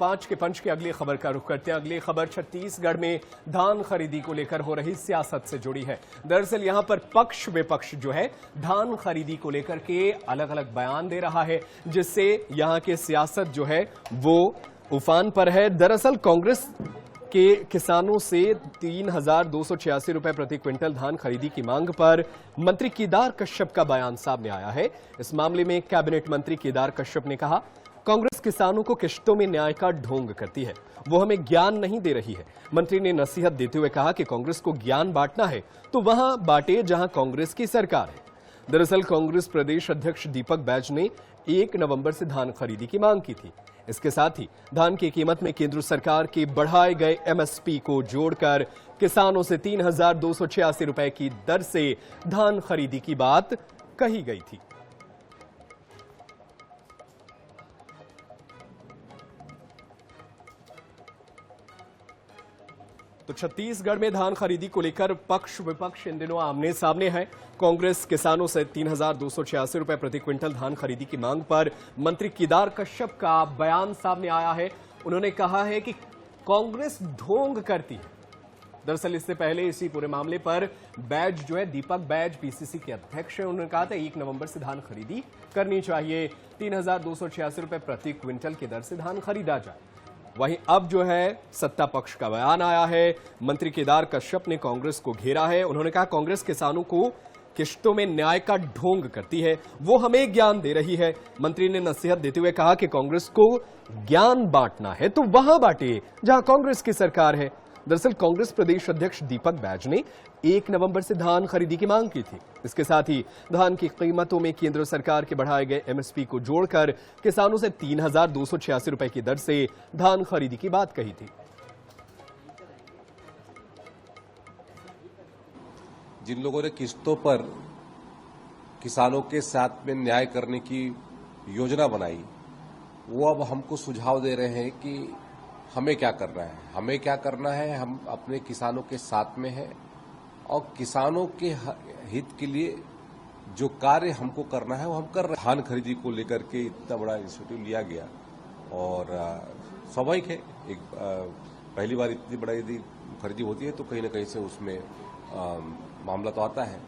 5 के पंच की अगली खबर का रुख करते हैं। अगली खबर छत्तीसगढ़ में धान खरीदी को लेकर हो रही सियासत से जुड़ी है। दरअसल यहां पर पक्ष विपक्ष जो है धान खरीदी को लेकर के अलग अलग बयान दे रहा है, जिससे यहां की सियासत जो है वो उफान पर है। दरअसल कांग्रेस के किसानों से 3,286 रुपए प्रति क्विंटल धान खरीदी की मांग पर मंत्री केदार कश्यप का बयान सामने आया है। इस मामले में कैबिनेट मंत्री केदार कश्यप ने कहा, कांग्रेस किसानों को किश्तों में न्याय का ढोंग करती है, वो हमें ज्ञान नहीं दे रही है। मंत्री ने नसीहत देते हुए कहा कि कांग्रेस को ज्ञान बांटना है तो वहां बांटे जहां कांग्रेस की सरकार है। दरअसल कांग्रेस प्रदेश अध्यक्ष दीपक बैज ने 1 नवंबर से धान खरीदी की मांग की थी। इसके साथ ही धान की कीमत में केंद्र सरकार के बढ़ाए गए एमएसपी को जोड़कर किसानों से 3,286 रुपए की दर से धान खरीदी की बात कही गई थी। तो छत्तीसगढ़ में धान खरीदी को लेकर पक्ष विपक्ष इन दिनों आमने सामने है। कांग्रेस किसानों से 3,286 रुपए प्रति क्विंटल धान खरीदी की मांग पर मंत्री केदार कश्यप का बयान सामने आया है। उन्होंने कहा है कि कांग्रेस ढोंग करती है। दरअसल इससे पहले इसी पूरे मामले पर बैज जो है दीपक बैज पीसीसी के अध्यक्ष है, उन्होंने कहा था 1 नवंबर से धान खरीदी करनी चाहिए, 3,286 रुपए प्रति क्विंटल की दर से धान खरीदा जाए। वहीं अब जो है सत्ता पक्ष का बयान आया है। मंत्री केदार कश्यप ने कांग्रेस को घेरा है। उन्होंने कहा, कांग्रेस किसानों को किश्तों में न्याय का ढोंग करती है, वो हमें ज्ञान दे रही है। मंत्री ने नसीहत देते हुए कहा कि कांग्रेस को ज्ञान बांटना है तो वहां बांटे जहां कांग्रेस की सरकार है। दरअसल कांग्रेस प्रदेश अध्यक्ष दीपक बैज ने 1 नवंबर से धान खरीदी की मांग की थी। इसके साथ ही धान की कीमतों में केंद्र सरकार के बढ़ाए गए एमएसपी को जोड़कर किसानों से 3,286 रुपए की दर से धान खरीदी की बात कही थी। जिन लोगों ने किस्तों पर किसानों के साथ में न्याय करने की योजना बनाई, वो अब हमको सुझाव दे रहे हैं कि हमें क्या करना है। हमें क्या करना है, हम अपने किसानों के साथ में हैं और किसानों के हित के लिए जो कार्य हमको करना है वो हम कर रहे हैं। धान खरीदी को लेकर के इतना बड़ा इनिशिएटिव लिया गया और स्वाभाविक है, एक पहली बार इतनी बड़ी यदि खरीदी होती है तो कहीं ना कहीं से उसमें मामला तो आता है।